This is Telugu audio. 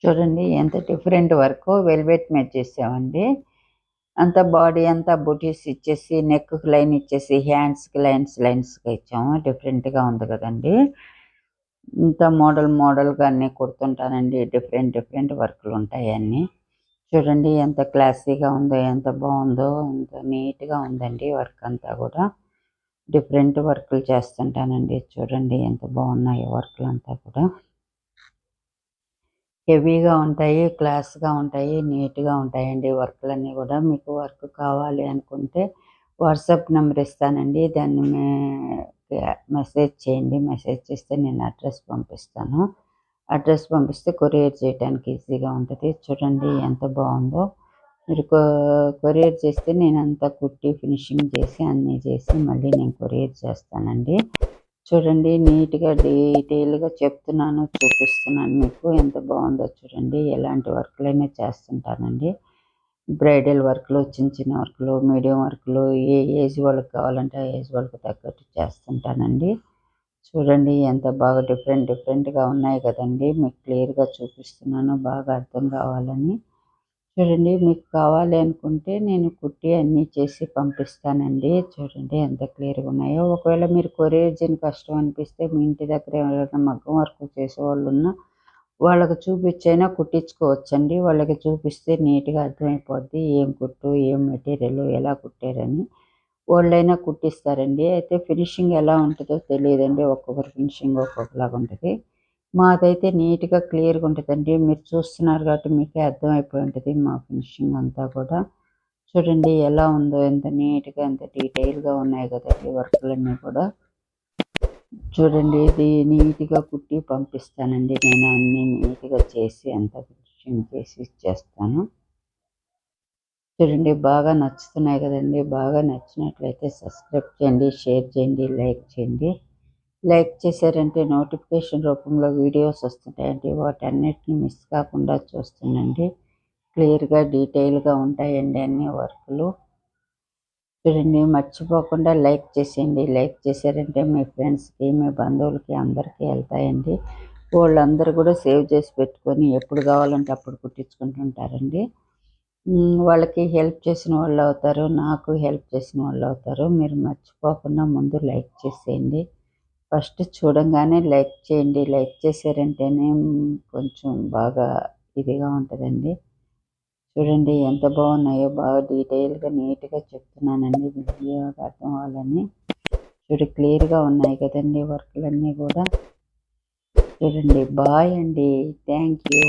చూడండి ఎంత డిఫరెంట్ వర్క్ వెల్వెట్ మీద చేసామండి. అంతా బాడీ అంతా బుటీస్ ఇచ్చేసి, నెక్‌కి లైన్ ఇచ్చేసి, హ్యాండ్స్‌కి లైన్స్‌గా ఇచ్చాము. డిఫరెంట్‌గా ఉంది కదండీ! ఇంత మోడల్‌గా అన్నీ కుడుతుంటానండి. డిఫరెంట్ వర్కులుంటాయి అన్నీ. చూడండి ఎంత క్లాసీగా ఉందో, ఎంత బావుందో, ఎంత నీట్‌గా ఉందండి వర్క్ అంతా గూడా. డిఫరెంట్ వర్కులు చేస్తుంటానండి. చూడండి ఎంత బావున్నాయో వర్కులంతా కూడా. హెవీగా ఉంటాయి, క్లాస్‌గా ఉంటాయి, నీట్‌గా ఉంటాయండి వర్కులన్నీ గూడా. మీకు వర్క్ కావాలి అనుకుంటే వాట్సాప్ నంబర్ ఇస్తానండి. దాన్ని మెసేజ్ చేయండి. మెసేజ్ చేస్తే నేను అడ్రస్ పంపిస్తాను. అడ్రస్ పంపిస్తే కొరియర్ చేయడానికి ఈజీగా ఉంటది. చూడండి ఎంత బావుందో. మీరు కొరియర్ చేస్తే నేనంతా కుట్టి ఫినిషింగ్ చేసి అన్నీ చేసి మళ్ళీ నేను కొరియర్ చేస్తానండి. చూడండి నీట్‌గా డీటెయిల్‌గా చెప్తున్నాను, చూపిస్తున్నాను మీకు. ఎంత బావుందో చూడండి. ఎలాంటి వర్కులైనా చేస్తుంటానండి. బ్రైడల్ వర్కులు, చిన్న వర్కులు, మీడియం వర్కులు, ఏ ఏజ్ వాళ్ళకి కావాలంటే ఆ ఏజ్ వాళ్ళకి తగ్గట్టు చేస్తుంటానండి. చూడండి ఎంత బాగా డిఫరెంట్‌గా ఉన్నాయి కదండీ! మీకు క్లియర్‌గా చూపిస్తున్నాను బాగా అర్థం కావాలని. చూడండి మీకు కావాలి అనుకుంటే నేను కుట్టి అన్నీ చేసి పంపిస్తానండి. చూడండి ఎంత క్లియర్‌గా ఉన్నాయో. ఒకవేళ మీరు కొరియర్ చేయడం కష్టం అనిపిస్తే మీ ఇంటి దగ్గర ఎవరైనా మగ్గం వర్క్ చేసేవాళ్ళున్నా వాళ్ళకి చూపించైనా కుట్టించుకోవచ్చండి. వాళ్ళకి చూపిస్తే నీట్‌గా అర్థమైపోద్ది. ఏం కుట్టు, ఏం మెటీరియల్, ఎలా కుట్టారని. వాళ్ళైనా కుట్టిస్తారండి. అయితే ఫినిషింగ్ ఎలా ఉంటదో తెలీదండి. ఒక్కొక్కరి ఫినిషింగ్ ఒక్కొక్కలాగా ఉంటది. మాదైతే నీట్‌గా క్లియర్‌గా ఉంటదండి. మీరు చూస్తున్నారు కాబట్టి మీకే అర్థమైపోయి ఉంటది మా ఫినిషింగ్ అంతా కూడా. చూడండి ఎలా ఉందో ఎంత నీట్‌గా, ఎంత డీటెయిల్‌గా ఉన్నాయి కదండీ వర్కులన్నీ కూడా. చూడండి ఇది నీట్‌గా కుట్టి పంపిస్తానండి. నేను అన్నీ నీట్‌గా చేసి అంతా ఫినిషింగ్ చేసి ఇచ్చేస్తాను. చూడండి బాగా నచ్చుతున్నాయి కదండీ! బాగా నచ్చినట్లయితే సబ్స్క్రైబ్ చేయండి, షేర్ చేయండి, లైక్ చేయండి. లైక్ చేశారంటే నోటిఫికేషన్ రూపంలో వీడియోస్ వస్తుంటాయండి. వాటన్నిటిని మిస్ కాకుండా చూస్తుండండి. క్లియర్‌గా, డీటెయిల్‌గా ఉంటాయండి అన్ని వర్కులు. చూడండి మర్చిపోకుండా లైక్ చేసేయండి. లైక్ చేశారంటే మీ ఫ్రెండ్స్‌కి, మీ బంధువులకి అందరికీ ఎళ్తాయండి. వాళ్ళందరూ కూడా సేవ్ చేసి పెట్టుకొని ఎప్పుడు కావాలంటే అప్పుడు కుట్టించుకుంటుంటారండి. వాళ్ళకి హెల్ప్ చేసిన వాళ్ళవుతారు. నాకు హెల్ప్ చేసిన వాళ్ళవుతారు. మీరు మర్చిపోకుండా ముందు లైక్ చేసేయండి. ఫస్ట్ చూడంగానే లైక్ చేయండి. లైక్ చేశారంటేనే కొంచెం బాగా ఇదిగా ఉంటదండి. చూడండి ఎంత బాగున్నాయో బాగా డీటెయిల్‌గా, నీట్‌గా చెప్తున్నానండి. వీడియోగా అర్థం అవ్వాలని. క్లియర్‌గా ఉన్నాయి కదండీ వర్కులన్నీ గూడా. చూడండి బాయ్ అండి. Thank you.